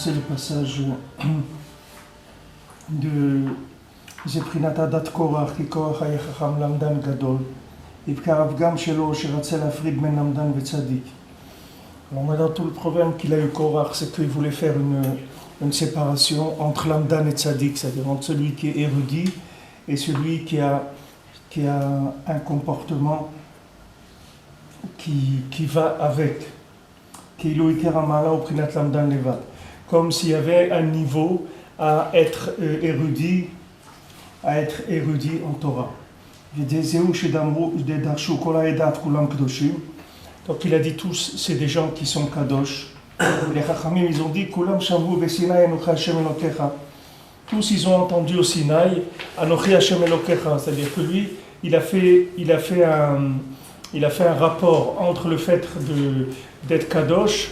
commencer le passage de זבחינת הדת קורח, כי קורח היה חכם למדן גדול, יבקר הפגם שלו שרצה להפריד בין למדן וצדיק. Alors maintenant tout le problème qu'il a eu Korach, c'est qu'il voulait faire une séparation entre Lamdan et Tzadik, c'est-à-dire entre celui qui est érudit et celui qui a un comportement qui va avec. Comme s'il y avait un niveau à être érudit en Torah. Donc il a dit tous, c'est des gens qui sont kadosh. Les Chachamim, ils ont dit, tous ils ont entendu au Sinaï, Anochi Hashem Elokecha, c'est-à-dire que lui, il a fait un rapport entre le fait d'être kadosh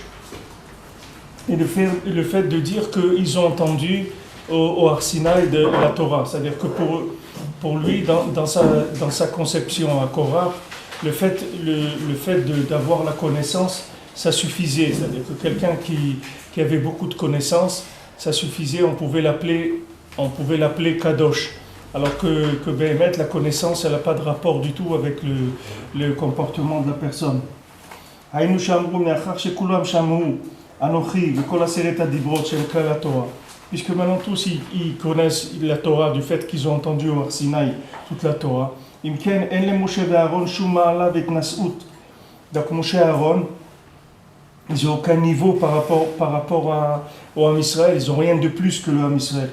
et le fait de dire qu'ils ont entendu au Har Sinaï de la Torah. C'est-à-dire que pour lui, dans sa conception à Korah, le fait d'avoir la connaissance, ça suffisait. C'est-à-dire que quelqu'un qui avait beaucoup de connaissances, ça suffisait, on pouvait l'appeler Kadosh. Alors que Béhémet, la connaissance, elle n'a pas de rapport du tout avec le comportement de la personne. Puisque maintenant tous ils connaissent la Torah du fait qu'ils ont entendu au Har Sinaï toute la Torah. Donc Moshe et Aaron, ils n'ont aucun niveau par rapport au Ham Israël, ils n'ont rien de plus que le Ham Israël.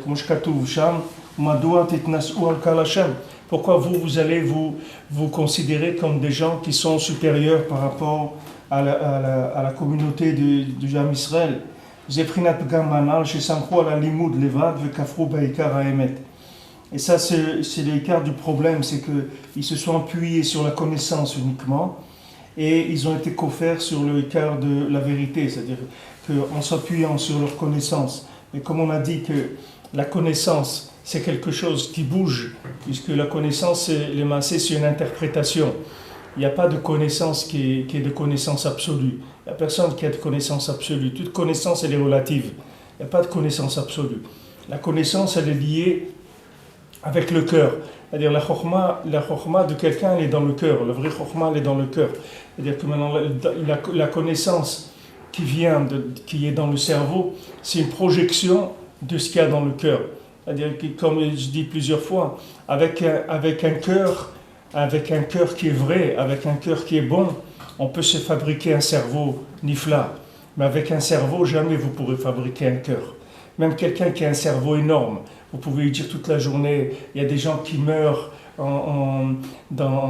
Pourquoi vous allez vous considérer comme des gens qui sont supérieurs par rapport à la communauté du Ham Israël? Et ça, c'est l'écart du problème, c'est qu'ils se sont appuyés sur la connaissance uniquement et ils ont été couverts sur l'écart de la vérité, c'est-à-dire qu'en s'appuyant sur leur connaissance, mais comme on a dit que la connaissance, c'est quelque chose qui bouge, puisque la connaissance, c'est une interprétation. Il n'y a pas de connaissance qui est de connaissance absolue. Il n'y a personne qui a de connaissance absolue. Toute connaissance, elle est relative. Il n'y a pas de connaissance absolue. La connaissance, elle est liée avec le cœur. C'est-à-dire la chokhma de quelqu'un, elle est dans le cœur. La vraie chokhma, elle est dans le cœur. C'est-à-dire que maintenant, la connaissance qui est dans le cerveau, c'est une projection de ce qu'il y a dans le cœur. C'est-à-dire que, comme je dis plusieurs fois, avec un cœur qui est vrai, avec un cœur qui est bon, on peut se fabriquer un cerveau nifla. Mais avec un cerveau, jamais vous pourrez fabriquer un cœur. Même quelqu'un qui a un cerveau énorme, vous pouvez lui dire toute la journée, il y a des gens qui meurent en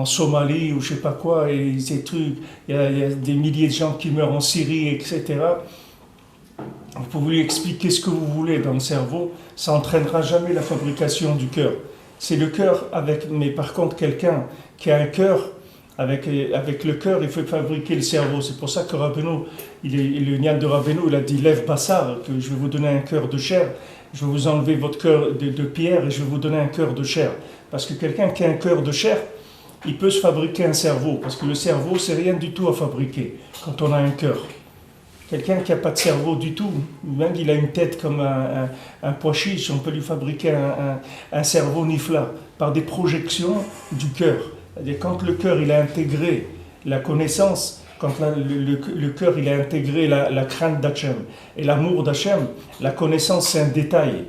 Somalie ou je sais pas quoi, et ces trucs, il y a des milliers de gens qui meurent en Syrie, etc. Vous pouvez lui expliquer ce que vous voulez dans le cerveau, ça n'entraînera jamais la fabrication du cœur. C'est le cœur mais par contre quelqu'un qui a un cœur, avec le cœur, il faut fabriquer le cerveau. C'est pour ça que Rabbeinu, le nian de Rabbeinu, il a dit lève Bassar, que je vais vous donner un cœur de chair, je vais vous enlever votre cœur de pierre et je vais vous donner un cœur de chair. Parce que quelqu'un qui a un cœur de chair, il peut se fabriquer un cerveau, parce que le cerveau, c'est rien du tout à fabriquer quand on a un cœur. Quelqu'un qui n'a pas de cerveau du tout, même il a une tête comme un pois chiche, on peut lui fabriquer un cerveau nifla par des projections du cœur. C'est-à-dire quand le cœur il a intégré la connaissance, quand le cœur il a intégré la crainte d'Hachem et l'amour d'Hachem, la connaissance c'est un détail.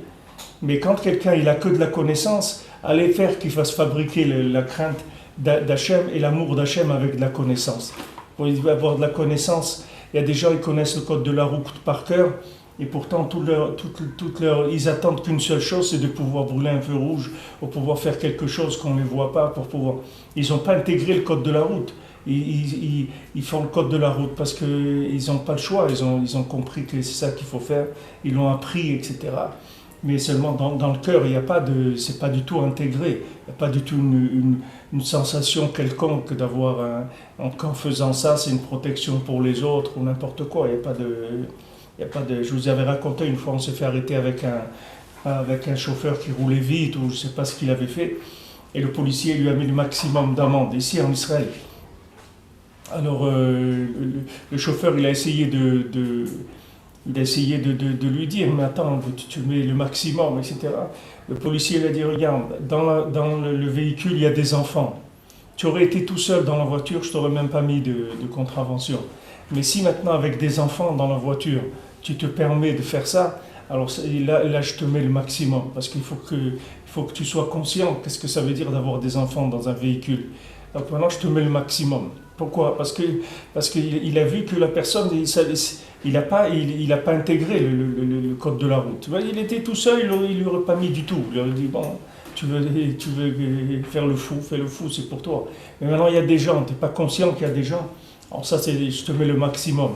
Mais quand quelqu'un il a que de la connaissance, allez faire qu'il fasse fabriquer la crainte d'Hachem et l'amour d'Hachem avec de la connaissance. Pour avoir de la connaissance, il y a des gens qui connaissent le code de la route par cœur et pourtant ils attendent qu'une seule chose, c'est de pouvoir brûler un feu rouge ou pouvoir faire quelque chose qu'on ne les voit pas pour pouvoir. Ils n'ont pas intégré le code de la route. Ils font le code de la route parce qu'ils n'ont pas le choix. Ils ont compris que c'est ça qu'il faut faire. Ils l'ont appris, etc. Mais seulement dans le cœur, c'est pas du tout intégré. Il n'y a pas du tout une sensation quelconque d'avoir qu'en faisant ça, c'est une protection pour les autres ou n'importe quoi. Il y a pas de. Je vous avais raconté une fois, on s'est fait arrêter avec un chauffeur qui roulait vite ou je ne sais pas ce qu'il avait fait, et le policier lui a mis le maximum d'amende ici en Israël. Alors le chauffeur, il a essayé Il a essayé de lui dire, mais attends, tu mets le maximum, etc. Le policier lui a dit, regarde, dans le véhicule, il y a des enfants. Tu aurais été tout seul dans la voiture, je t'aurais même pas mis de contravention. Mais si maintenant, avec des enfants dans la voiture, tu te permets de faire ça, alors là, je te mets le maximum. Parce qu'il faut que tu sois conscient qu'est-ce que ça veut dire d'avoir des enfants dans un véhicule. Donc maintenant, je te mets le maximum. Pourquoi? Parce qu'il a vu que la personne, il n'a pas intégré le code de la route. Il était tout seul, il ne lui aurait pas mis du tout. Il aurait dit, bon, tu veux faire le fou, fais le fou, c'est pour toi. Mais maintenant, il y a des gens, tu n'es pas conscient qu'il y a des gens. Alors ça, je te mets le maximum.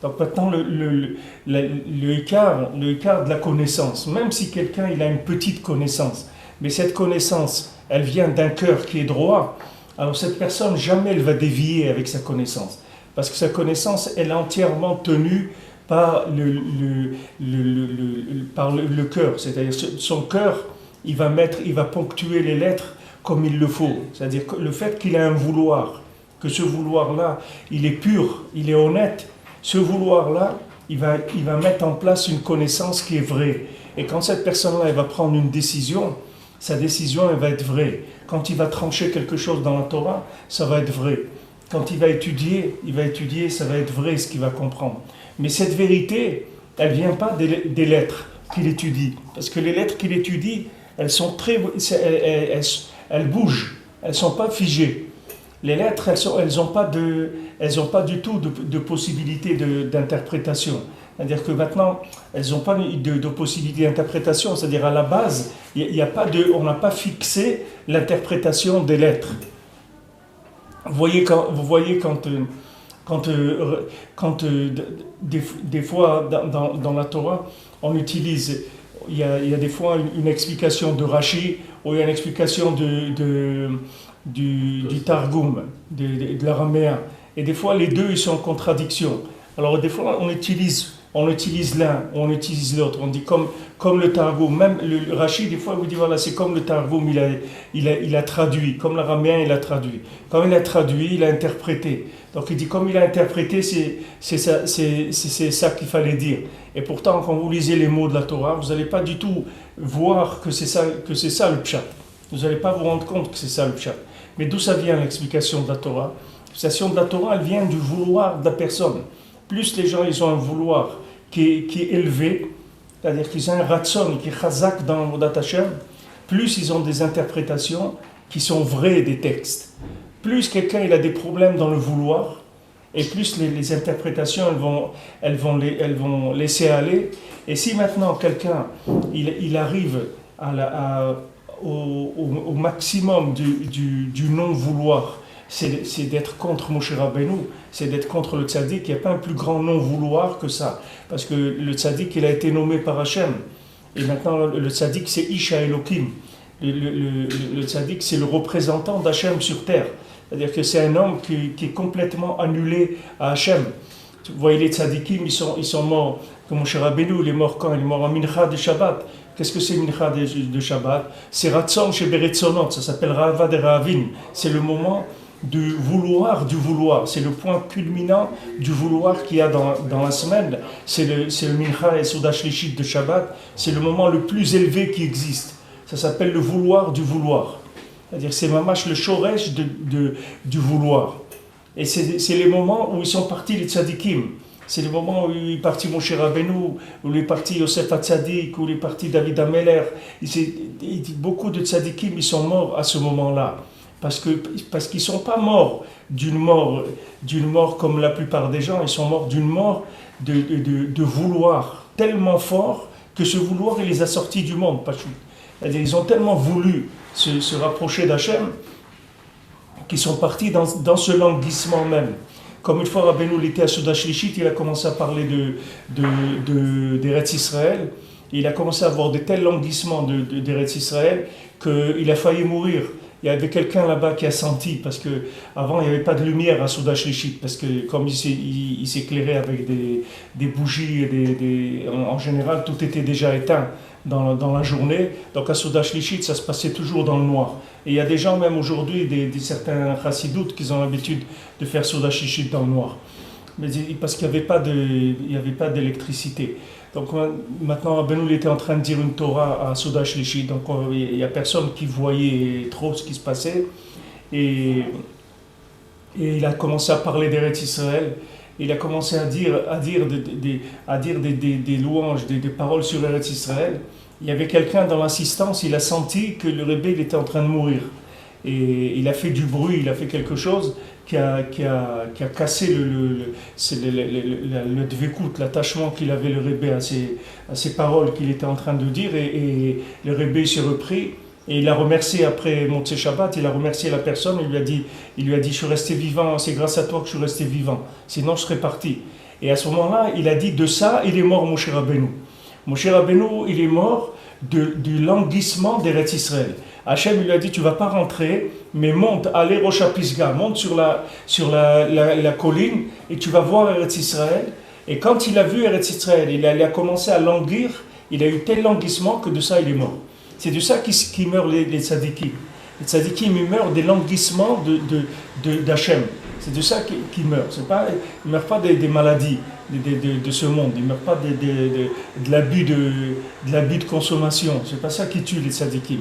Donc maintenant, le écart de la connaissance, même si quelqu'un il a une petite connaissance, mais cette connaissance, elle vient d'un cœur qui est droit, alors cette personne, jamais elle va dévier avec sa connaissance. Parce que sa connaissance, elle est entièrement tenue par le cœur. C'est-à-dire son cœur, il va ponctuer les lettres comme il le faut. C'est-à-dire que le fait qu'il a un vouloir, que ce vouloir-là, il est pur, il est honnête, ce vouloir-là, il va mettre en place une connaissance qui est vraie. Et quand cette personne-là, elle va prendre une décision, sa décision, elle va être vraie. Quand il va trancher quelque chose dans la Torah, ça va être vrai. Quand il va étudier, ça va être vrai ce qu'il va comprendre. Mais cette vérité, elle ne vient pas des lettres qu'il étudie. Parce que les lettres qu'il étudie, elles bougent, elles ne sont pas figées. Les lettres, elles n'ont pas du tout de possibilité d'interprétation. C'est-à-dire que maintenant, elles n'ont pas de possibilité d'interprétation. C'est-à-dire à la base, on n'a pas fixé l'interprétation des lettres. Vous voyez quand des fois dans la Torah, on utilise, il y a des fois une explication de Rashi ou une explication du Targum, de l'araméen. Et des fois, les deux, ils sont en contradiction. Alors, des fois, on utilise l'un, on utilise l'autre. On dit comme le Targum. Même le Rashi, des fois, vous dit voilà, c'est comme le Targum, il a traduit. Comme l'araméen, il a traduit. Comme il a traduit, il a interprété. Donc, il dit comme il a interprété, c'est ça qu'il fallait dire. Et pourtant, quand vous lisez les mots de la Torah, vous n'allez pas du tout voir que c'est ça le pshat. Vous n'allez pas vous rendre compte que c'est ça le pshat. Mais d'où ça vient l'explication de la Torah? L'explication de la Torah, elle vient du vouloir de la personne. Plus les gens, ils ont un vouloir qui est élevé, c'est-à-dire qu'ils ont un ratson qui est chazak dans le Modat Hashem, plus ils ont des interprétations qui sont vraies des textes. Plus quelqu'un il a des problèmes dans le vouloir, et plus les interprétations elles vont laisser aller. Et si maintenant quelqu'un il arrive au maximum du non-vouloir, c'est d'être contre Moshe Rabbeinu, c'est d'être contre le tzaddik. Il n'y a pas un plus grand non-vouloir que ça. Parce que le tzaddik, il a été nommé par Hachem. Et maintenant, le tzaddik, c'est Isha Elohim. Le tzaddik, c'est le représentant d'Hachem sur terre. C'est-à-dire que c'est un homme qui est complètement annulé à Hachem. Vous voyez, les tzaddikim, ils sont morts. Comme Moshe Rabbeinu, il est mort quand? Il est mort en Mincha de Shabbat. Qu'est-ce que c'est Mincha de Shabbat? C'est Ratzon chez Beretzonot, ça s'appelle Rahava de Rahavim. C'est le moment du vouloir. C'est le point culminant du vouloir qu'il y a dans la semaine. C'est le Mincha et Souda Shlishit de Shabbat. C'est le moment le plus élevé qui existe. Ça s'appelle le vouloir du vouloir. C'est-à-dire c'est mamash le shoresh du vouloir. Et c'est les moments où ils sont partis les tzadikim. C'est le moment où il est parti Moshe Rabbeinu, où il est parti Yosef HaTzadik, où il est parti David HaMelech. Beaucoup de tzadikim, ils sont morts à ce moment-là. Parce qu'ils ne sont pas morts d'une mort comme la plupart des gens, ils sont morts d'une mort de vouloir tellement fort que ce vouloir, il les a sortis du monde. C'est-à-dire, ils ont tellement voulu se rapprocher d'Hachem qu'ils sont partis dans ce languissement même. Comme une fois Rabbeinu était à Souda Shlishit, il a commencé à parler d'Eretz Israël. Il a commencé à avoir de tels languissements d'Eretz Israël qu'il a failli mourir. Il y avait quelqu'un là-bas qui a senti, parce qu'avant il n'y avait pas de lumière à Souda Shlishit, parce que comme il s'éclairait avec des bougies, en général tout était déjà éteint dans la journée, donc à Souda Shlishit ça se passait toujours dans le noir. Et il y a des gens même aujourd'hui, certains chassidoutes qui ont l'habitude de faire Souda Shlishit dans le noir. mais parce qu'il n'y avait pas d'électricité. Donc maintenant, Rabbeinu il était en train de dire une Torah à Soda Shlishi, donc il n'y a personne qui voyait trop ce qui se passait. Et, et il a commencé à parler d'Eretz Israël. Il a commencé à dire des louanges, des paroles sur Eretz Israël. Il y avait quelqu'un dans l'assistance, il a senti que le Rebbe il était en train de mourir. Et il a fait du bruit, il a fait quelque chose qui a cassé le dvekout, l'attachement qu'il avait le Rebbe à ces paroles qu'il était en train de dire. Et le Rebbe s'est repris. Et il a remercié après Motzei Shabbat, il a remercié la personne, il lui a dit je suis resté vivant, c'est grâce à toi que je suis resté vivant, sinon je serais parti. Et à ce moment-là, il a dit de ça, il est mort Moshe Rabbeinu. Moshe Rabbeinu, il est mort du languissement d'Eretz Israël. Hachem lui a dit tu vas pas rentrer, mais monte, allez Rosh Pisgah, monte sur la colline et tu vas voir Eretz Israël. Et quand il a vu Eretz Israël, il a commencé à languir, il a eu tel languissement que de ça il est mort. C'est de ça qui meurent les tzadikim. Les tzadikim, ils meurent des languissements d'Hachem. C'est de ça qu'ils meurent. Ils ne meurent pas des maladies de ce monde. Ils ne meurent pas de l'abus de consommation. Ce n'est pas ça qui tue les tzadikim.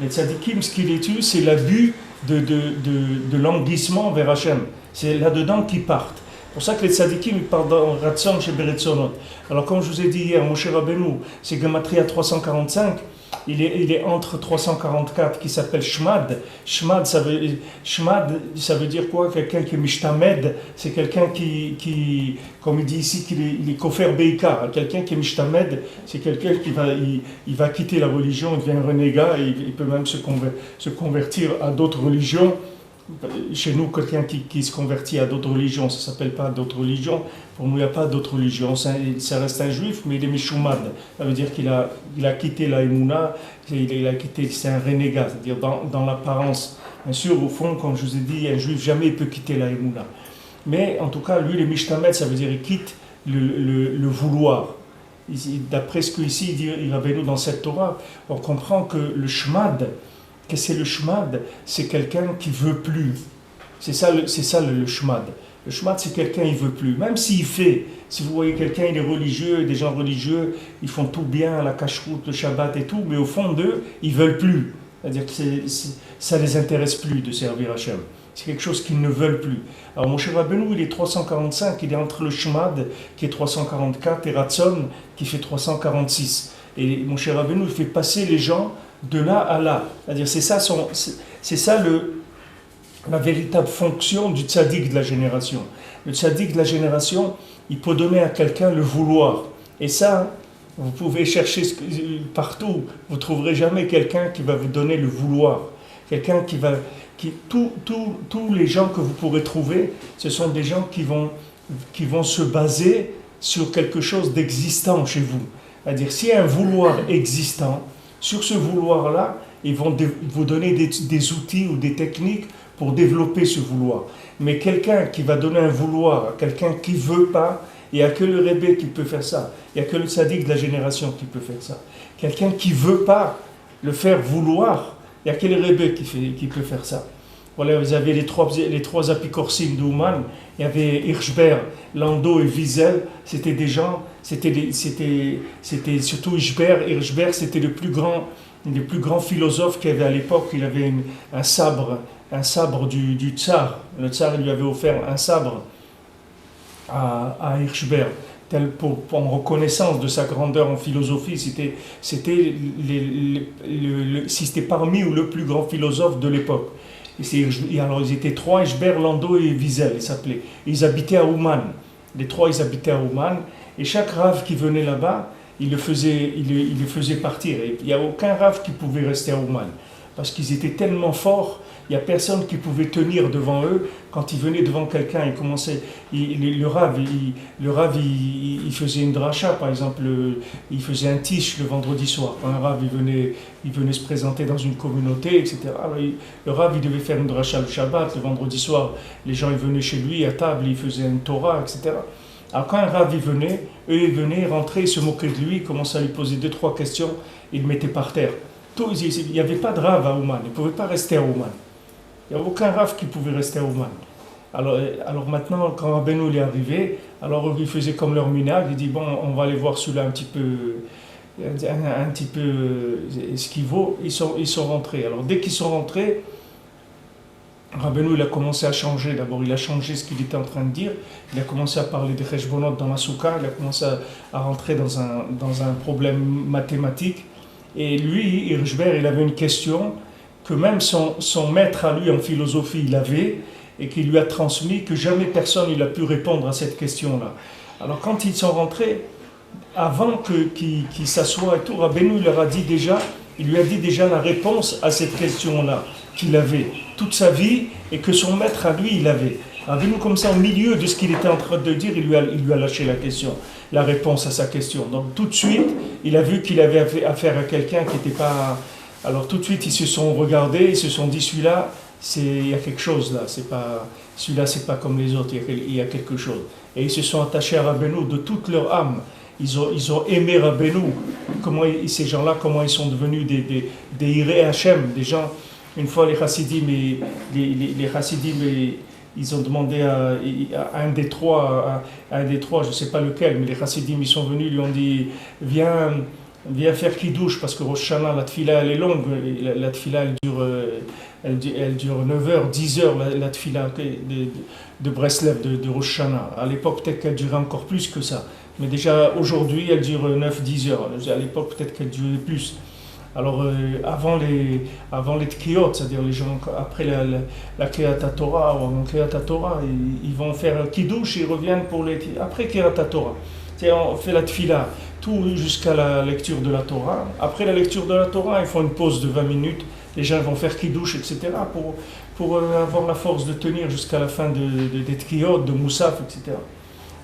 Les tzadikim, ce qui les tue, c'est l'abus de languissement vers Hachem. C'est là-dedans qu'ils partent. C'est pour ça que les tzadikim, ils partent dans Ratson chez Beretzonot. Alors, comme je vous ai dit hier, Moshe Rabbeinu, c'est Gematria 345. Il est entre 344 qui s'appelle Shmad. Shmad, ça veut dire quoi? Quelqu'un qui est Mishtamed, c'est quelqu'un qui comme il dit ici, qu'il est Kofer Beika. Quelqu'un qui est Mishtamed, c'est quelqu'un qui va quitter la religion, il devient un renégat, et il peut même se convertir à d'autres religions. Chez nous, quelqu'un qui se convertit à d'autres religions, ça ne s'appelle pas d'autres religions. Pour nous, il n'y a pas d'autres religions. Ça reste un juif, mais il est Mishumad. Ça veut dire qu'il a quitté la Emouna, c'est un renégat, c'est-à-dire dans l'apparence. Bien sûr, au fond, comme je vous ai dit, un juif, jamais il peut quitter la Emouna. Mais en tout cas, lui, le Mishtamed, ça veut dire qu'il quitte le vouloir. D'après ce qu'ici, il Rabbeinu dans cette Torah, on comprend que le Shmad, que c'est le shmad, c'est quelqu'un qui veut plus. C'est ça le shmad. Le shmad, c'est quelqu'un qui veut plus. Même s'il fait, si vous voyez quelqu'un, il est religieux, des gens religieux, ils font tout bien, la cacheroute, le Shabbat et tout, mais au fond d'eux, ils veulent plus. C'est-à-dire que ça les intéresse plus de servir Hachem. C'est quelque chose qu'ils ne veulent plus. Alors Moshe Rabbeinu, il est 345, il est entre le shmad, qui est 344, et Ratson, qui fait 346. Et Moshe Rabbeinu, il fait passer les gens de là à là. C'est-à-dire, c'est ça la véritable fonction du tzaddik de la génération. Le tzaddik de la génération, il peut donner à quelqu'un le vouloir. Et ça, vous pouvez chercher partout, vous ne trouverez jamais quelqu'un qui va vous donner le vouloir. Quelqu'un tous les gens que vous pourrez trouver, ce sont des gens qui vont se baser sur quelque chose d'existant chez vous. C'est-à-dire, s'il y a un vouloir existant, sur ce vouloir-là, ils vont vous donner des outils ou des techniques pour développer ce vouloir. Mais quelqu'un qui va donner un vouloir à quelqu'un qui ne veut pas, il n'y a que le Rebbe qui peut faire ça. Il n'y a que le tzaddik de la génération qui peut faire ça. Quelqu'un qui ne veut pas le faire vouloir, il n'y a que le Rebbe qui peut faire ça. Voilà, vous avez les trois apicorsim d'Ouman. Il y avait Hirschberg, Landau et Wiesel. C'était des gens, c'était surtout Hirschberg. Hirschberg, c'était le plus grand philosophe qu'il y avait à l'époque. Il avait un sabre du tsar. Le tsar lui avait offert un sabre à Hirschberg. En reconnaissance de sa grandeur en philosophie, c'était parmi ou le plus grand philosophe de l'époque. Alors ils étaient trois, Hirschberg, Landau et Wiesel, ils s'appelaient. Ils habitaient à Ouman. Les trois, ils habitaient à Ouman. Et chaque rave qui venait là-bas, il le faisait partir. Et il n'y a aucun rave qui pouvait rester à Ouman. Parce qu'ils étaient tellement forts, il n'y a personne qui pouvait tenir devant eux. Quand ils venaient devant quelqu'un, le Rav, il faisait une dracha, par exemple, il faisait un tiche le vendredi soir. Quand un Rav, il venait se présenter dans une communauté, etc. Alors, le Rav, il devait faire une dracha le Shabbat, le vendredi soir. Les gens, ils venaient chez lui, à table, il faisait une Torah, etc. Alors, quand un Rav, il venait, ils rentraient, ils se moquaient de lui, ils commençaient à lui poser 2-3 questions, ils le mettaient par terre. Il n'y avait pas de Rav à Ouman, il ne pouvait pas rester à Ouman. Il n'y a aucun Rav qui pouvait rester à Ouman. Alors maintenant, quand Rabbeinu est arrivé, alors il faisait comme leur minag, il dit bon, on va aller voir celui-là un petit peu ce qu'il vaut. Ils sont rentrés. Alors dès qu'ils sont rentrés, Rabbeinu il a commencé à changer. D'abord, il a changé ce qu'il était en train de dire. Il a commencé à parler des cheshbonot dans la soukha. Il a commencé à rentrer dans un problème mathématique. Et lui, Hirschberg, il avait une question que même son maître à lui en philosophie, il avait, et qu'il lui a transmis, que jamais personne il a pu répondre à cette question-là. Alors quand ils sont rentrés, avant qu'il s'assoie et tout, Rabbeinu il lui a dit déjà la réponse à cette question-là qu'il avait toute sa vie et que son maître à lui il avait. Rabbeinu comme ça au milieu de ce qu'il était en train de dire, il lui a lâché la question, la réponse à sa question. Donc tout de suite, il a vu qu'il avait affaire à quelqu'un qui n'était pas. Alors tout de suite ils se sont regardés, ils se sont dit celui-là, il y a quelque chose là, celui-là c'est pas comme les autres, il y a quelque chose. Et ils se sont attachés à Rabbeinu de toute leur âme. Ils ont aimé Rabbeinu. Ces gens-là, comment ils sont devenus des Hirei Hashem, des gens. Une fois les Chassidim, ils ont demandé à un des trois, je ne sais pas lequel, mais les Chassidim, ils sont venus, lui ont dit viens faire Kiddush, parce que Rosh Hashanah, la tfila, elle est longue, la tfila, elle dure 9 heures, 10 heures, la tfila de Breslev, de Rosh Hashanah. À l'époque, peut-être qu'elle durait encore plus que ça. Mais déjà, aujourd'hui, elle dure 9-10 heures. À l'époque, peut-être qu'elle durait plus. Alors, avant les Tkiyot, c'est-à-dire les gens, après la Kriyat Torah, ou avant Kriyat Torah, ils vont faire Kiddush, ils reviennent après Kriyat Torah. On fait la tfila, tout jusqu'à la lecture de la Torah. Après la lecture de la Torah, ils font une pause de 20 minutes. Les gens vont faire Kiddush, etc. pour avoir la force de tenir jusqu'à la fin des Tkiyot, de Moussaf, etc.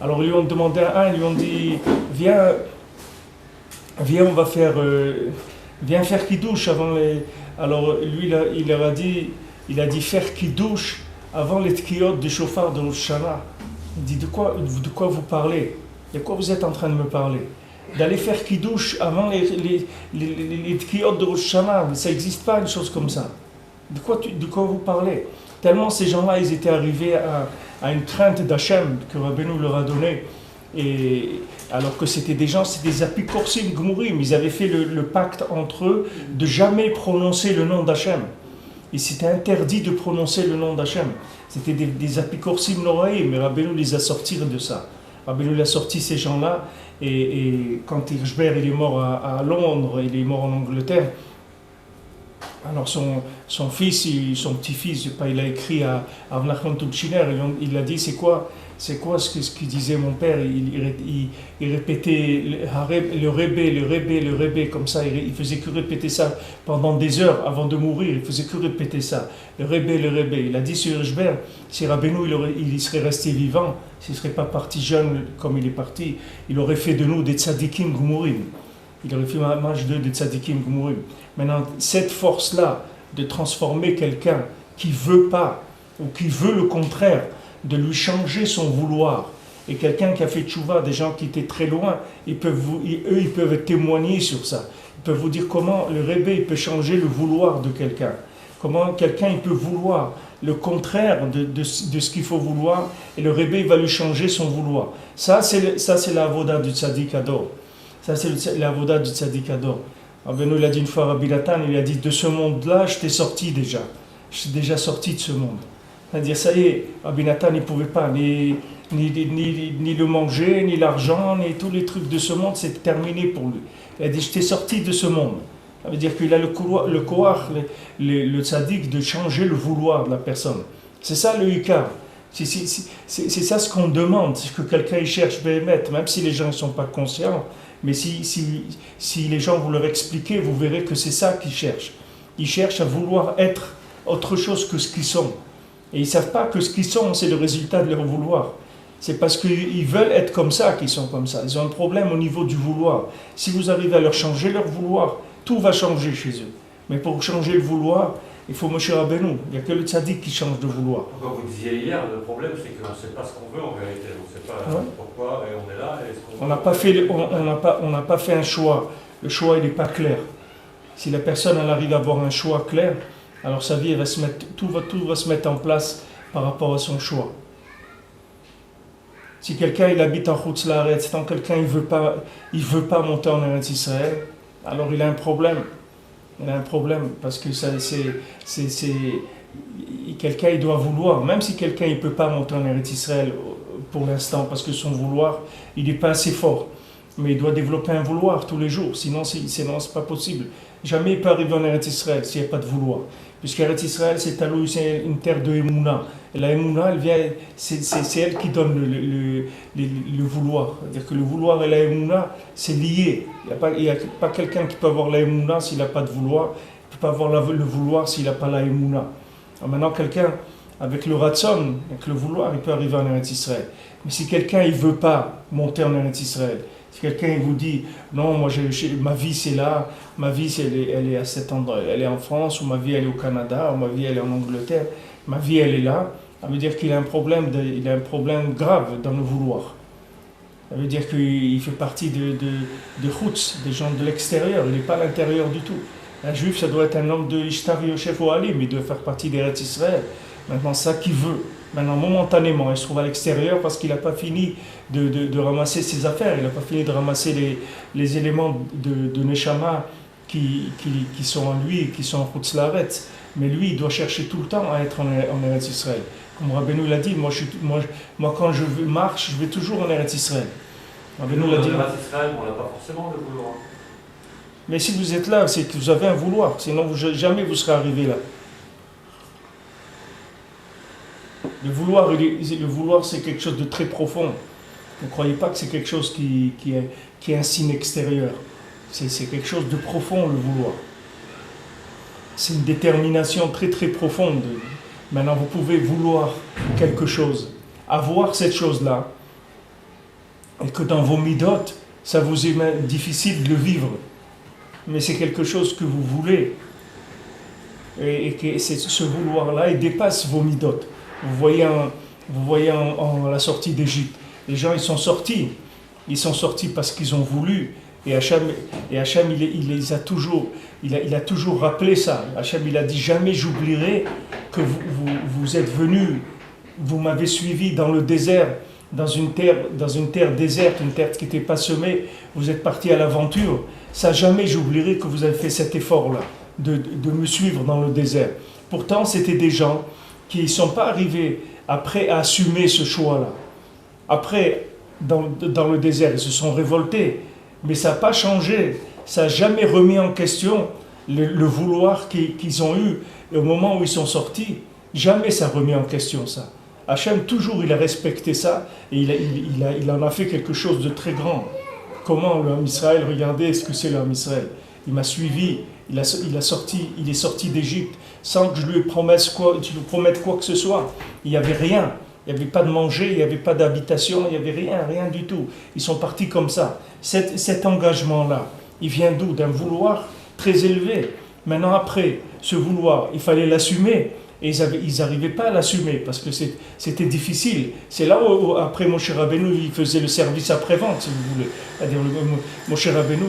Alors ils lui ont demandé à un, ils lui ont dit viens on va faire viens faire Kiddush avant les. Alors lui il a dit faire Kiddush avant les Tkiyot de Shofar de Rosh Hashanah. Il dit de quoi vous parlez? De quoi vous êtes en train de me parler? D'aller faire Kiddush avant les Tkiyot de Rosh Hashanah, ça n'existe pas une chose comme ça. De quoi vous parlez? Tellement ces gens-là, ils étaient arrivés à une crainte d'Hachem que Rabbeinu leur a donnée. Et alors que c'était des apikorsim gmurim, ils avaient fait le pacte entre eux de jamais prononcer le nom d'Hachem. Et c'était interdit de prononcer le nom d'Hachem. C'était des apikorsim noraïm, mais Rabbeinu les a sortis de ça. Rabbeinu a sorti ces gens-là, et quand Hirschberg il est mort à Londres, il est mort en Angleterre. Alors son fils, son petit-fils, il a écrit à Avnachman Tulchiner, il a dit c'est quoi ce qu'il disait mon père, il répétait le rébé, comme ça, il faisait que répéter ça pendant des heures avant de mourir, il faisait que répéter ça, le rébé. Il a dit sur Hirschberg, si Rabbeinu il serait resté vivant, s'il ne serait pas parti jeune comme il est parti, il aurait fait de nous des tzadikim gumurim. Il aurait fait match de tzadikim gumurim. Maintenant, cette force-là de transformer quelqu'un qui ne veut pas, ou qui veut le contraire, de lui changer son vouloir, et quelqu'un qui a fait tchouva, des gens qui étaient très loin, ils peuvent témoigner sur ça. Ils peuvent vous dire comment le rébé peut changer le vouloir de quelqu'un. Comment quelqu'un il peut vouloir le contraire de ce qu'il faut vouloir, et le rébé va lui changer son vouloir. Ça, c'est la avoda du tzaddik ador. Ça, c'est l'avoda du tzaddik ador. Rabbeinu il a dit une fois à Rabbi Natan, il a dit de ce monde-là, je t'ai sorti déjà. Je suis déjà sorti de ce monde. C'est-à-dire, ça y est, Rabbi Natan, il ne pouvait pas ni le manger, ni l'argent, ni tous les trucs de ce monde, c'est terminé pour lui. Il a dit, je t'ai sorti de ce monde. Ça veut dire qu'il a le koach, le tzaddik, de changer le vouloir de la personne. C'est ça le hikar. C'est ça ce qu'on demande, c'est que quelqu'un il cherche Béhémet, même si les gens ne sont pas conscients. Mais si les gens vous leur expliquez, vous verrez que c'est ça qu'ils cherchent. Ils cherchent à vouloir être autre chose que ce qu'ils sont. Et ils ne savent pas que ce qu'ils sont, c'est le résultat de leur vouloir. C'est parce qu'ils veulent être comme ça qu'ils sont comme ça. Ils ont un problème au niveau du vouloir. Si vous arrivez à leur changer leur vouloir, tout va changer chez eux. Mais pour changer le vouloir, il faut Moshe Rabbeinu. Il n'y a que le tzaddik qui change de vouloir. Comme vous disiez hier, le problème c'est qu'on ne sait pas ce qu'on veut en vérité. On ne sait pas pourquoi et on est là. On n'a pas fait un choix. Le choix, il n'est pas clair. Si la personne elle arrive à avoir un choix clair, alors sa vie, tout va se mettre en place par rapport à son choix. Si quelqu'un il habite en Chutz Laaretz, tant quelqu'un il veut pas monter en Eretz Israël, alors il a un problème. Il a un problème parce que quelqu'un il doit vouloir, même si quelqu'un il peut pas monter en Eretz Israël pour l'instant parce que son vouloir il n'est pas assez fort, mais il doit développer un vouloir tous les jours, sinon c'est pas possible. Jamais il peut arriver en Eretz Israël s'il n'y a pas de vouloir. Puisqu'Eretz Israël, c'est une terre de Emouna. Et la Emouna, elle vient, c'est elle qui donne le vouloir. C'est-à-dire que le vouloir et la Emouna, c'est lié. Il n'y a pas quelqu'un qui peut avoir la Emouna s'il n'a pas de vouloir. Il ne peut pas avoir le vouloir s'il n'a pas la Emouna. Alors maintenant, quelqu'un, avec le Ratson, avec le vouloir, il peut arriver en Eretz Israël. Mais si quelqu'un ne veut pas monter en Eretz Israël, si quelqu'un vous dit non, moi ma vie c'est là, ma vie elle est à cet endroit, elle est en France, ou ma vie elle est au Canada, ou ma vie elle est en Angleterre, ma vie elle est là, ça veut dire qu'il a un problème, il a un problème grave dans le vouloir. Ça veut dire qu'il fait partie de Chutz, des gens de l'extérieur, il n'est pas à l'intérieur du tout. Un juif, ça doit être un homme de Ishtar Yoshef ou Alim, il doit faire partie d'Eretz Israël. Maintenant, ça qu'il veut. Maintenant, momentanément, il se trouve à l'extérieur parce qu'il n'a pas fini de ramasser ses affaires, il n'a pas fini de ramasser les éléments de Neshama qui sont en lui et qui sont en Chutz Laaretz. Mais lui, il doit chercher tout le temps à être en Eretz Israël. Comme Rabbeinu l'a dit, moi quand je marche, je vais toujours en Eretz Israël. Rabbeinu l'a dit. En Eretz Israël, on n'a pas forcément le vouloir. Mais si vous êtes là, c'est que vous avez un vouloir, sinon jamais vous serez arrivé là. Le vouloir, c'est quelque chose de très profond. Ne croyez pas que c'est quelque chose qui est un signe extérieur. C'est quelque chose de profond, le vouloir. C'est une détermination très très profonde. Maintenant, vous pouvez vouloir quelque chose, avoir cette chose-là, et que dans vos midot, ça vous est difficile de le vivre. Mais c'est quelque chose que vous voulez. Et que ce vouloir-là, il dépasse vos midot. Vous voyez en la sortie d'Égypte, les gens ils sont sortis parce qu'ils ont voulu, et Hachem il a toujours rappelé ça. Hachem il a dit jamais j'oublierai que vous êtes venus, vous m'avez suivi dans le désert, dans une terre déserte, une terre qui n'était pas semée, vous êtes partis à l'aventure. Ça jamais j'oublierai que vous avez fait cet effort-là de me suivre dans le désert. Pourtant c'était des gens qui ne sont pas arrivés après à assumer ce choix-là. Après, dans le désert, ils se sont révoltés, mais ça n'a pas changé, ça n'a jamais remis en question le vouloir qu'ils ont eu. Et au moment où ils sont sortis, jamais ça a remis en question ça. Hachem, toujours, il a respecté ça, et il en a fait quelque chose de très grand. Comment l'homme Israël, regardez ce que c'est l'homme Israël. Il m'a suivi, il est sorti d'Égypte sans que je lui promette quoi que ce soit. Il n'y avait rien, il n'y avait pas de manger, il n'y avait pas d'habitation, il n'y avait rien du tout. Ils sont partis comme ça. Cet engagement-là, il vient d'où? D'un vouloir très élevé. Maintenant après, ce vouloir, il fallait l'assumer. Et ils n'arrivaient pas à l'assumer parce que c'était difficile. C'est là où après Moshe Rabbeinu, il faisait le service après-vente, si vous voulez. C'est-à-dire, Moshe Rabbeinu,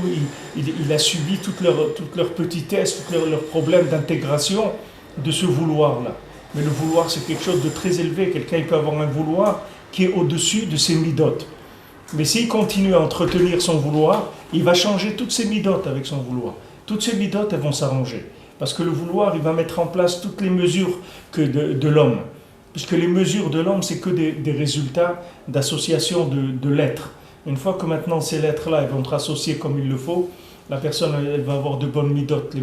il a subi toutes leurs petitesses, tous leurs problèmes d'intégration de ce vouloir-là. Mais le vouloir, c'est quelque chose de très élevé. Quelqu'un il peut avoir un vouloir qui est au-dessus de ses midot. Mais s'il continue à entretenir son vouloir, il va changer toutes ses midot avec son vouloir. Toutes ces midot, elles vont s'arranger. Parce que le vouloir, il va mettre en place toutes les mesures de l'homme. Puisque les mesures de l'homme, c'est que des résultats d'association de lettres. Une fois que maintenant ces lettres-là elles vont être associées comme il le faut, la personne elle va avoir de bonnes midotes.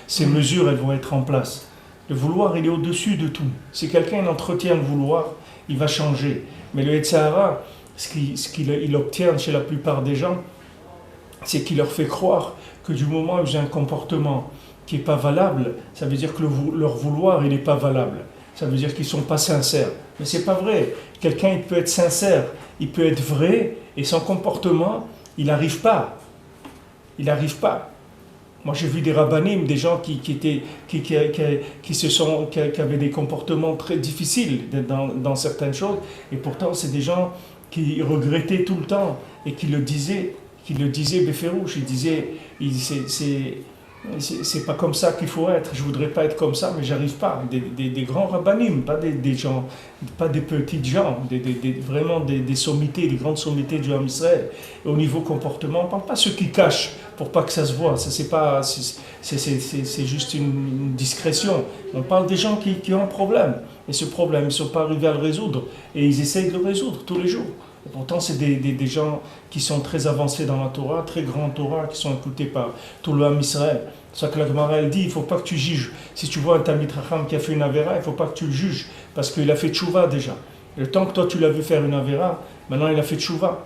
Ces mesures elles vont être en place. Le vouloir, il est au-dessus de tout. Si quelqu'un entretient le vouloir, il va changer. Mais le Yetzirah, ce qu'il obtient chez la plupart des gens, c'est qu'il leur fait croire que du moment où j'ai un comportement qui n'est pas valable, ça veut dire que leur vouloir, il n'est pas valable. Ça veut dire qu'ils ne sont pas sincères. Mais ce n'est pas vrai. Quelqu'un, il peut être sincère, il peut être vrai, et son comportement, il n'arrive pas. Il n'arrive pas. Moi, j'ai vu des rabbanim, des gens qui avaient des comportements très difficiles dans certaines choses, et pourtant, c'est des gens qui regrettaient tout le temps, et qui le disaient béférouche. Ils disaient, C'est pas comme ça qu'il faut être. Je voudrais pas être comme ça, mais j'arrive pas. Des grands rabbinim, pas des gens, pas des petits gens, vraiment des sommités, des grandes sommités du Ham Israël. Et au niveau comportement, on parle pas ceux qui cachent pour pas que ça se voit. Ça c'est pas, c'est juste une discrétion. On parle des gens qui ont un problème. Et ce problème, ils sont pas arrivés à le résoudre. Et ils essayent de le résoudre tous les jours. Et pourtant, c'est des gens qui sont très avancés dans la Torah, très grands Torah, qui sont écoutés par tout le Ham Israël. C'est ça que la Gemara elle dit, il ne faut pas que tu juges. Si tu vois un Talmid Chacham qui a fait une Avera, il ne faut pas que tu le juges, parce qu'il a fait tchouva déjà. Et le temps que toi tu l'as vu faire une Avera, maintenant il a fait tchouva.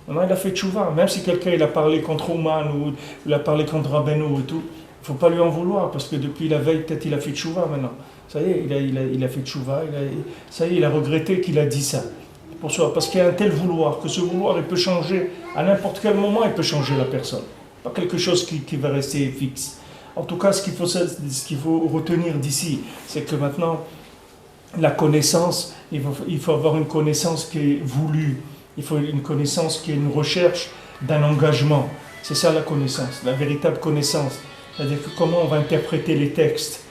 Maintenant il a fait tchouva. Même si quelqu'un il a parlé contre Ouman ou il a parlé contre Rabbeinu et tout, il ne faut pas lui en vouloir, parce que depuis la veille, peut-être il a fait tchouva maintenant. Ça y est, il a fait tchouva, ça y est, il a regretté qu'il a dit ça. Pour soi, parce qu'il y a un tel vouloir, que ce vouloir il peut changer, à n'importe quel moment il peut changer la personne. Pas quelque chose qui va rester fixe. En tout cas, ce qu'il faut retenir d'ici, c'est que maintenant, la connaissance, il faut avoir une connaissance qui est voulue. Il faut une connaissance qui est une recherche d'un engagement. C'est ça la connaissance, la véritable connaissance. C'est-à-dire que comment on va interpréter les textes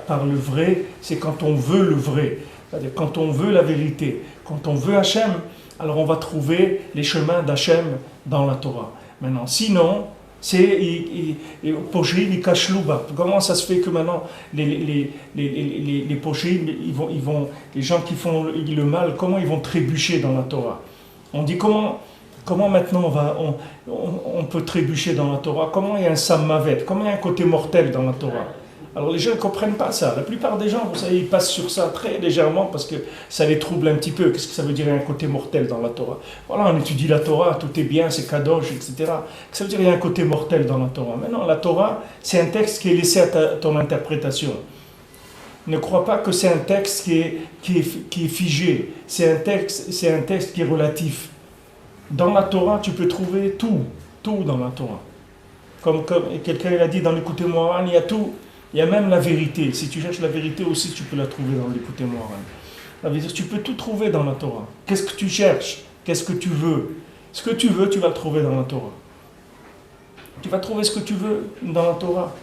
par le vrai, c'est quand on veut le vrai. C'est-à-dire quand on veut la vérité, quand on veut Hachem, alors on va trouver les chemins d'Hachem dans la Torah. Maintenant, sinon, c'est Poshim, Kashlouba. Comment ça se fait que maintenant les Poshim, les gens qui font le mal, comment ils vont trébucher dans la Torah? On dit comment maintenant on peut trébucher dans la Torah? Comment il y a un Sammavet? Comment il y a un côté mortel dans la Torah? Alors les gens ne comprennent pas ça. La plupart des gens, vous savez, ils passent sur ça très légèrement parce que ça les trouble un petit peu. Qu'est-ce que ça veut dire un côté mortel dans la Torah? Voilà, on étudie la Torah, tout est bien, c'est kadosh, etc. Ça veut dire qu'il y a un côté mortel dans la Torah. Maintenant, la Torah, c'est un texte qui est laissé à ton interprétation. Ne crois pas que c'est un texte qui est figé. C'est un texte qui est relatif. Dans la Torah, tu peux trouver tout dans la Torah. Comme quelqu'un l'a dit dans l'Écoutez-moi, il y a tout. Il y a même la vérité. Si tu cherches la vérité aussi, tu peux la trouver dans l'Écoutez-moi. Ça veut dire que tu peux tout trouver dans la Torah. Qu'est-ce que tu cherches? Qu'est-ce que tu veux? Ce que tu veux, tu vas le trouver dans la Torah. Tu vas trouver ce que tu veux dans la Torah.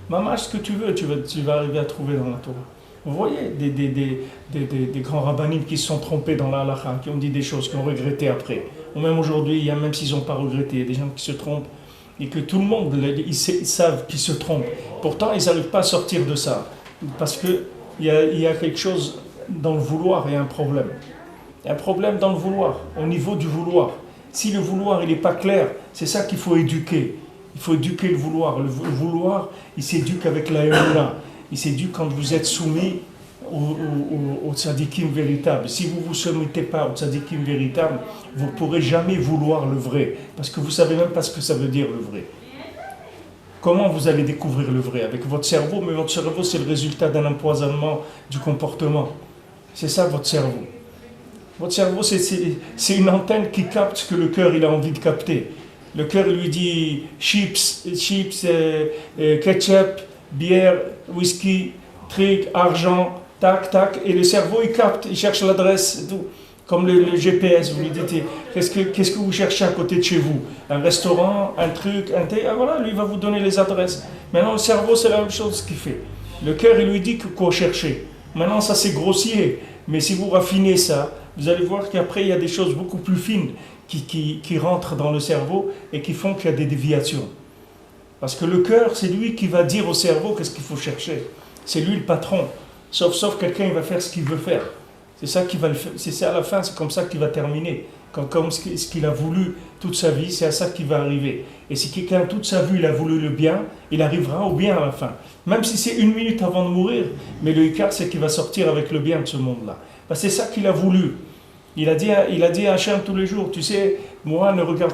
Maman, ce que tu veux, tu vas arriver à trouver dans la Torah. Vous voyez des grands rabbinim qui se sont trompés dans la halakha, qui ont dit des choses, qui ont regretté après. Ou même aujourd'hui, même s'ils n'ont pas regretté, il y a des gens qui se trompent. Et que tout le monde, ils savent qu'ils se trompent. Pourtant, ils n'arrivent pas à sortir de ça. Parce qu'il y a quelque chose dans le vouloir, il y a un problème. Il y a un problème dans le vouloir, au niveau du vouloir. Si le vouloir, il n'est pas clair, c'est ça qu'il faut éduquer. Il faut éduquer le vouloir. Le vouloir, il s'éduque avec la émouna. Il s'éduque quand vous êtes soumis au tzadikim véritable. Si vous ne vous soumettez pas au tzadikim véritable, vous ne pourrez jamais vouloir le vrai, parce que vous ne savez même pas ce que ça veut dire le vrai. Comment vous allez découvrir le vrai? Avec votre cerveau, mais votre cerveau c'est le résultat d'un empoisonnement du comportement. C'est ça votre cerveau. Votre cerveau c'est une antenne qui capte ce que le cœur il a envie de capter. Le cœur lui dit chips, ketchup, bière, whisky, truc, argent, tac, tac, et le cerveau il capte, il cherche l'adresse et tout. Comme le GPS, vous lui dites, qu'est-ce que vous cherchez à côté de chez vous? Un restaurant, un truc, un thé, ah voilà, lui il va vous donner les adresses. Maintenant le cerveau c'est la même chose qu'il fait. Le cœur il lui dit quoi chercher. Maintenant ça c'est grossier, mais si vous raffinez ça, vous allez voir qu'après il y a des choses beaucoup plus fines qui rentrent dans le cerveau et qui font qu'il y a des déviations. Parce que le cœur c'est lui qui va dire au cerveau qu'est-ce qu'il faut chercher. C'est lui le patron. Sauf quelqu'un, il va faire ce qu'il veut faire. C'est ça qui va le faire. C'est ça à la fin, c'est comme ça qu'il va terminer. Comme ce qu'il a voulu toute sa vie, c'est à ça qu'il va arriver. Et si quelqu'un toute sa vie, il a voulu le bien, il arrivera au bien à la fin. Même si c'est 1 minute avant de mourir, mais le hikar, c'est qu'il va sortir avec le bien de ce monde-là. Ben, c'est ça qu'il a voulu. Il a dit à Hachem tous les jours, tu sais, moi, ne regarde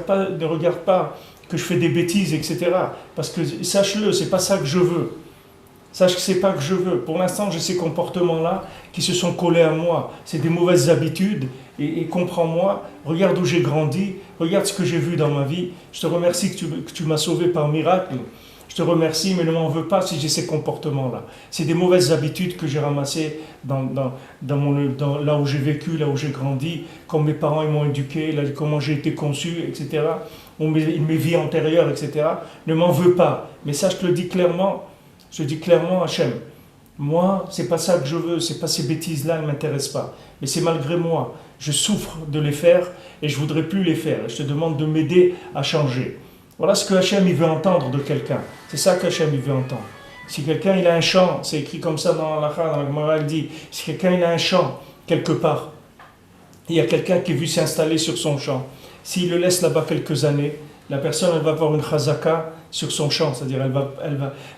pas que je fais des bêtises, etc. Parce que sache-le, c'est pas ça que je veux. Sache que c'est pas que je veux. Pour l'instant, j'ai ces comportements-là qui se sont collés à moi. C'est des mauvaises habitudes. Et comprends-moi, regarde où j'ai grandi, regarde ce que j'ai vu dans ma vie. Je te remercie que tu m'as sauvé par miracle. je te remercie, mais ne m'en veux pas si j'ai ces comportements-là. C'est des mauvaises habitudes que j'ai ramassées là où j'ai vécu, là où j'ai grandi, comme mes parents ils m'ont éduqué, là, comment j'ai été conçu, etc. Mes vies antérieures, etc. Ne m'en veux pas. Mais ça, je te le dis clairement, Hachem. Moi, c'est pas ça que je veux, c'est pas ces bêtises-là, elles ne m'intéressent pas. Mais c'est malgré moi. Je souffre de les faire et je voudrais plus les faire. Je te demande de m'aider à changer. Voilà ce que Hachem il veut entendre de quelqu'un. C'est ça qu'Hachem il veut entendre. Si quelqu'un il a un champ, c'est écrit comme ça dans la Gemara, elle dit, si quelqu'un il a un champ quelque part, il y a quelqu'un qui est venu s'installer sur son champ. S'il le laisse là-bas quelques années, la personne elle va avoir une chazaka sur son champ, c'est-à-dire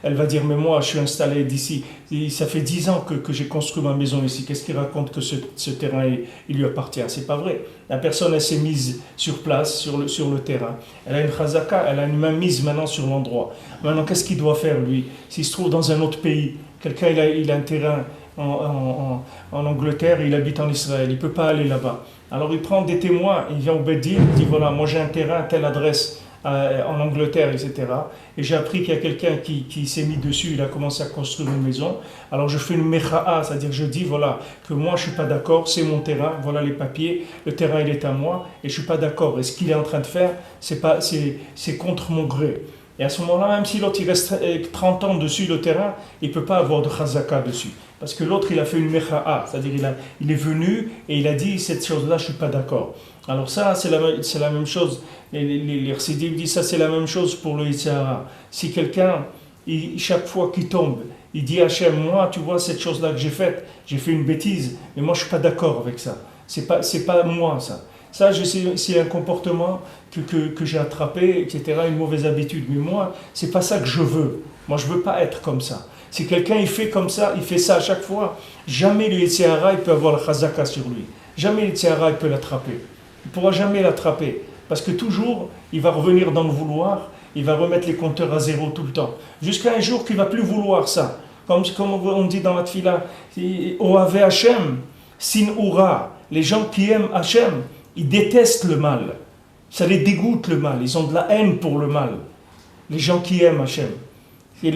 elle va dire mais moi je suis installé d'ici, ça fait 10 ans que j'ai construit ma maison ici, qu'est-ce qu'il raconte que ce terrain il lui appartient? C'est pas vrai. La personne elle s'est mise sur place, sur le terrain, elle a une chazaka, elle a une mainmise maintenant sur l'endroit. Maintenant qu'est-ce qu'il doit faire lui? S'il se trouve dans un autre pays, quelqu'un il a un terrain en Angleterre et il habite en Israël, il ne peut pas aller là-bas. Alors il prend des témoins, il vient au Beddin, il dit voilà, moi j'ai un terrain à telle adresse en Angleterre, etc. Et j'ai appris qu'il y a quelqu'un qui s'est mis dessus, il a commencé à construire une maison. Alors je fais une mecha'a, c'est-à-dire je dis voilà, que moi je ne suis pas d'accord, c'est mon terrain, voilà les papiers, le terrain il est à moi, et je ne suis pas d'accord. Et ce qu'il est en train de faire, c'est contre mon gré. Et à ce moment-là, même si l'autre il reste 30 ans dessus le terrain, il ne peut pas avoir de chazaka dessus. Parce que l'autre il a fait une mecha'a, c'est-à-dire il est venu et il a dit cette chose-là, je ne suis pas d'accord. Alors ça, c'est la même chose. Les Chassidim disent ça, c'est la même chose pour le Yitzhara. Si quelqu'un, chaque fois qu'il tombe, il dit Hachem, moi, tu vois cette chose-là que j'ai faite, j'ai fait une bêtise, mais moi je ne suis pas d'accord avec ça. C'est pas moi ça. Ça, c'est un comportement que j'ai attrapé, etc., une mauvaise habitude. Mais moi, c'est pas ça que je veux. Moi, je veux pas être comme ça. Si quelqu'un il fait comme ça, il fait ça à chaque fois, jamais le Yitzhara il peut avoir la chazaka sur lui. Jamais le Yitzhara il peut l'attraper. Il ne pourra jamais l'attraper. Parce que toujours, il va revenir dans le vouloir, il va remettre les compteurs à zéro tout le temps. Jusqu'à un jour qu'il ne va plus vouloir ça. Comme on dit dans la tfila, Oave Hashem, Sin Ura, les gens qui aiment Hashem, ils détestent le mal. Ça les dégoûte le mal, ils ont de la haine pour le mal. Les gens qui aiment Hashem. Et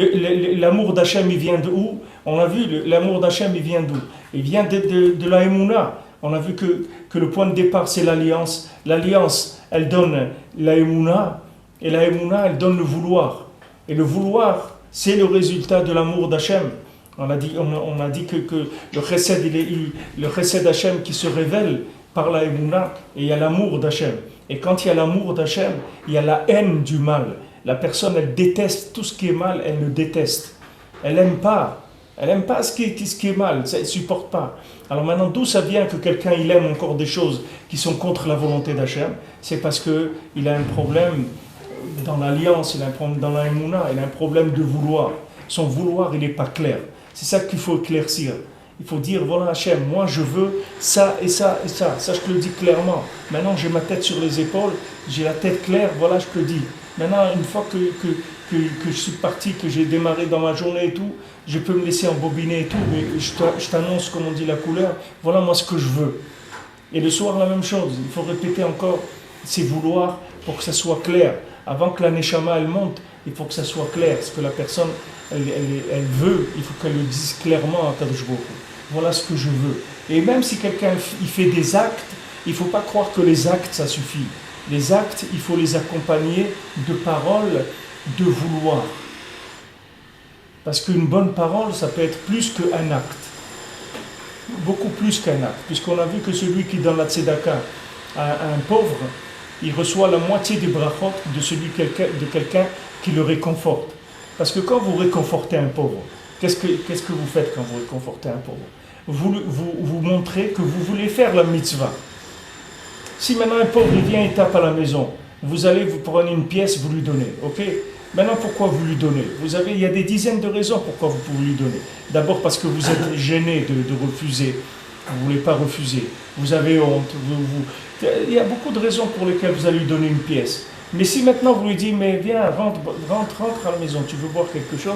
l'amour d'Hachem, il vient de où? On a vu, l'amour d'Hachem, il vient d'où? Il vient de la Emouna. On a vu que le point de départ, c'est l'alliance. L'alliance, elle donne la Emouna, et la Emouna, elle donne le vouloir. Et le vouloir, c'est le résultat de l'amour d'Hachem. On a dit que le chesed d'Hachem qui se révèle par la Emouna, et il y a l'amour d'Hachem. Et quand il y a l'amour d'Hachem, il y a la haine du mal. La personne, elle déteste tout ce qui est mal, elle le déteste. Elle n'aime pas. Elle n'aime pas ce qui est mal, elle ne supporte pas. Alors maintenant, d'où ça vient que quelqu'un il aime encore des choses qui sont contre la volonté d'Hachem? C'est parce qu'il a un problème dans l'alliance, il a un problème dans la Emouna, il a un problème de vouloir. Son vouloir, il n'est pas clair. C'est ça qu'il faut éclaircir. Il faut dire, voilà Hachem, moi je veux ça et ça et ça. Ça, je te le dis clairement. Maintenant, j'ai ma tête sur les épaules, j'ai la tête claire, voilà, je te le dis. Maintenant, une fois que je suis parti, que j'ai démarré dans ma journée et tout, je peux me laisser embobiner et tout, mais je t'annonce, comme on dit, la couleur, voilà moi ce que je veux. Et le soir, la même chose, il faut répéter encore ses vouloirs pour que ça soit clair. Avant que la neshama, elle monte, il faut que ça soit clair, ce que la personne, elle veut, il faut qu'elle le dise clairement à Kadosh Baruch Hu. Voilà ce que je veux. Et même si quelqu'un il fait des actes, il ne faut pas croire que les actes, ça suffit. Les actes, il faut les accompagner de paroles, de vouloir. Parce qu'une bonne parole, ça peut être plus qu'un acte. Beaucoup plus qu'un acte. Puisqu'on a vu que celui qui donne la tzedaka à un pauvre, il reçoit la moitié des brachot de quelqu'un qui le réconforte. Parce que quand vous réconfortez un pauvre, qu'est-ce que vous faites quand vous réconfortez un pauvre? Vous montrez que vous voulez faire la mitzvah. Si maintenant un pauvre vient et tape à la maison, vous prenez une pièce, vous lui donnez, ok? Maintenant, pourquoi vous lui donnez? Il y a des dizaines de raisons pourquoi vous pouvez lui donner. D'abord parce que vous êtes gêné de refuser, vous ne voulez pas refuser, vous avez honte, il y a beaucoup de raisons pour lesquelles vous allez lui donner une pièce. Mais si maintenant vous lui dites, mais viens, rentre à la maison, tu veux boire quelque chose,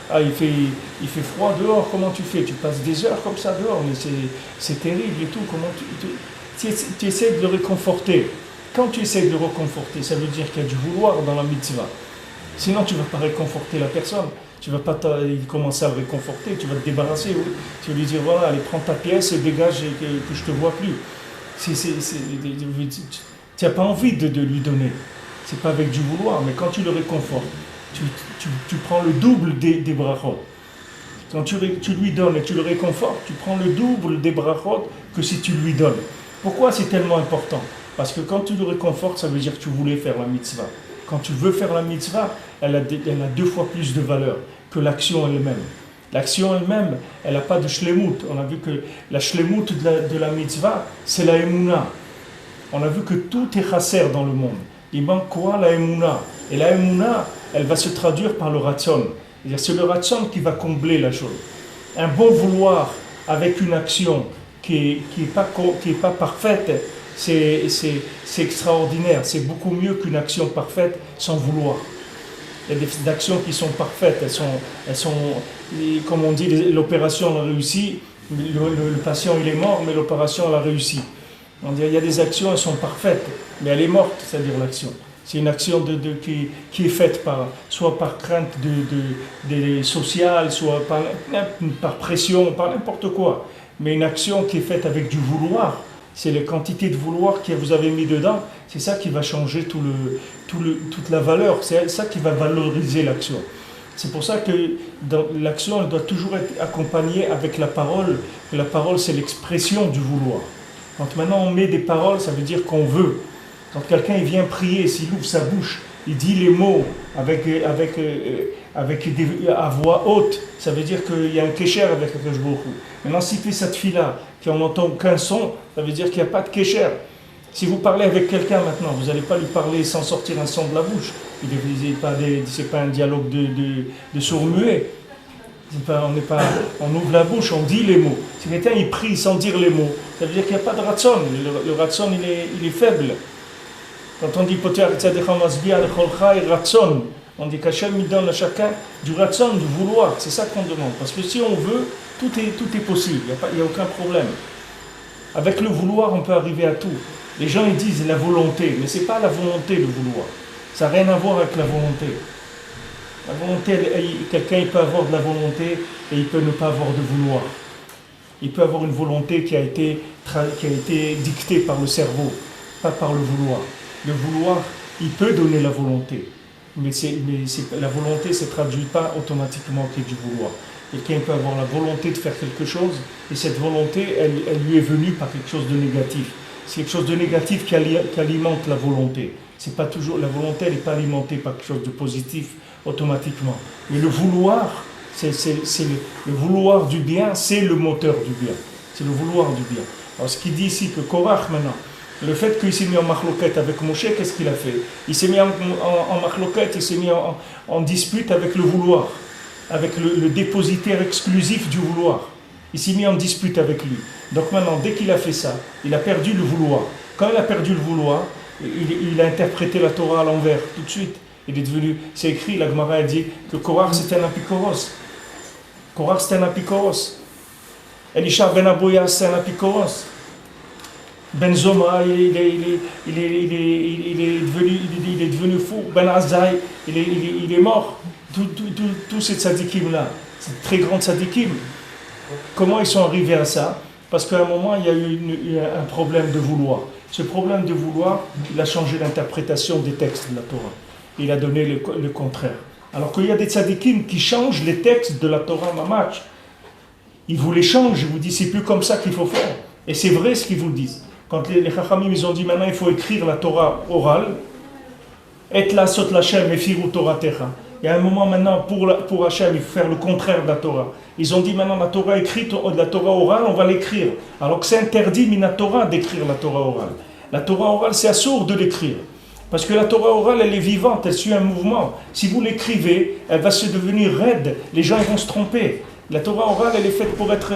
ah, il fait froid dehors, comment tu fais? Tu passes des heures comme ça dehors, mais c'est terrible et tout, comment tu essaies de le réconforter. Quand tu essaies de le réconforter, ça veut dire qu'il y a du vouloir dans la mitzvah. Sinon, tu ne vas pas réconforter la personne. Tu ne vas pas commencer à le réconforter, tu vas te débarrasser. Oui. Tu vas lui dire, voilà, allez, prends ta pièce et dégage et que je ne te vois plus. Tu n'as pas envie de lui donner. Ce n'est pas avec du vouloir, mais quand tu le réconfortes, tu prends le double des brachot. Quand tu lui donnes et tu le réconfortes, tu prends le double des brachot que si tu lui donnes. Pourquoi c'est tellement important? Parce que quand tu le réconfortes, ça veut dire que tu voulais faire la mitzvah. Quand tu veux faire la mitzvah, elle a 2 fois plus de valeur que l'action elle-même. L'action elle-même, elle n'a pas de shlemut. On a vu que la shlemut de la mitzvah, c'est la emuna. On a vu que tout est chasser dans le monde. Il manque quoi? La emuna. Et la emuna, elle va se traduire par le ratson. C'est le ratson qui va combler la chose. Un bon vouloir avec une action qui est pas parfaite, c'est extraordinaire. C'est beaucoup mieux qu'une action parfaite sans vouloir. Il y a des actions qui sont parfaites. Elles sont comme on dit, l'opération a réussi. Le patient il est mort, mais l'opération elle a réussi. On dit, il y a des actions, elles sont parfaites, mais elle est morte, c'est-à-dire l'action. C'est une action qui est faite soit par crainte sociale, soit par pression, par n'importe quoi. Mais une action qui est faite avec du vouloir, c'est les quantités de vouloir que vous avez mis dedans, c'est ça qui va changer toute la valeur, c'est ça qui va valoriser l'action. C'est pour ça que l'action elle doit toujours être accompagnée avec la parole. La parole, c'est l'expression du vouloir. Quand maintenant on met des paroles, ça veut dire qu'on veut. Quand quelqu'un il vient prier, s'il ouvre sa bouche, il dit les mots à voix haute, ça veut dire qu'il y a un kécher avec le Kadosh Baruch Hu. Maintenant, s'il fait cette fille-là, qu'on n'entend aucun son, ça veut dire qu'il n'y a pas de kécher. Si vous parlez avec quelqu'un maintenant, vous n'allez pas lui parler sans sortir un son de la bouche. C'est pas un dialogue de sourd-muet. On ouvre la bouche, on dit les mots. Si quelqu'un il prie sans dire les mots, ça veut dire qu'il n'y a pas de ratson. Le ratson il est faible. Quand on dit poter tzadikha masbiah lecholcha et ratson, on dit qu'Hachem il donne à chacun du ratson, du vouloir. C'est ça qu'on demande. Parce que si on veut, tout est possible. Il n'y a aucun problème. Avec le vouloir, on peut arriver à tout. Les gens ils disent la volonté, mais ce n'est pas la volonté le vouloir. Ça n'a rien à voir avec la volonté. La volonté, quelqu'un il peut avoir de la volonté et il peut ne pas avoir de vouloir. Il peut avoir une volonté qui a été dictée par le cerveau, pas par le vouloir. Le vouloir, il peut donner la volonté, mais la volonté ne se traduit pas automatiquement que du vouloir. Quelqu'un peut avoir la volonté de faire quelque chose et cette volonté, elle lui est venue par quelque chose de négatif. C'est quelque chose de négatif qui alimente la volonté. C'est pas toujours, la volonté, elle n'est pas alimentée par quelque chose de positif automatiquement. Mais le vouloir, le vouloir du bien, c'est le moteur du bien. C'est le vouloir du bien. Alors ce qu'il dit ici que Korach maintenant, le fait qu'il s'est mis en machloket avec Moshe, qu'est-ce qu'il a fait? Il s'est mis en machloket, il s'est mis en dispute avec le vouloir, avec le dépositaire exclusif du vouloir. Il s'est mis en dispute avec lui. Donc maintenant, dès qu'il a fait ça, il a perdu le vouloir. Quand il a perdu le vouloir, il a interprété la Torah à l'envers, tout de suite. Il est devenu, c'est écrit, la Gemara a dit que Korach c'était un apikoros. Korach c'était un apikoros. Elisha ben Abouya c'est un apikoros. Ben Zoma, il est devenu fou. Ben Azai, il est mort. Tous ces tzadikim là, ces très grands tzadikim. Comment ils sont arrivés à ça? Parce qu'à un moment, il y a eu un problème de vouloir. Ce problème de vouloir, il a changé l'interprétation des textes de la Torah. Il a donné le contraire. Alors qu'il y a des tzadikim qui changent les textes de la Torah Mamach. Ils vous les changent, ils vous disent c'est plus comme ça qu'il faut faire. Et c'est vrai ce qu'ils vous disent. Quand les Chachamim ils ont dit maintenant il faut écrire la Torah orale, et la sot l'Hachem et firu Torah techa. Il y a un moment maintenant pour Hachem, il faut faire le contraire de la Torah. Ils ont dit maintenant la Torah écrite, la Torah orale, on va l'écrire. Alors que c'est interdit, mina Torah, d'écrire la Torah orale. La Torah orale, c'est assourd de l'écrire. Parce que la Torah orale, elle est vivante, elle suit un mouvement. Si vous l'écrivez, elle va se devenir raide, les gens ils vont se tromper. La Torah orale, elle est faite pour être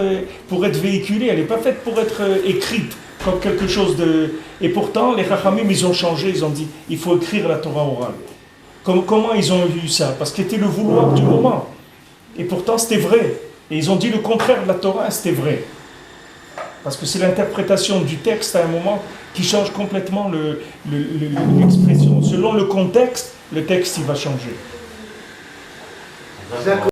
véhiculée, elle n'est pas faite pour être écrite comme quelque chose de... Et pourtant, les Chachamim, ils ont changé, ils ont dit, il faut écrire la Torah orale. Comment ils ont eu ça? Parce que c'était le vouloir du moment. Et pourtant, c'était vrai. Et ils ont dit le contraire de la Torah, c'était vrai. Parce que c'est l'interprétation du texte à un moment qui change complètement l'expression. Selon le contexte, le texte il va changer. Exactement.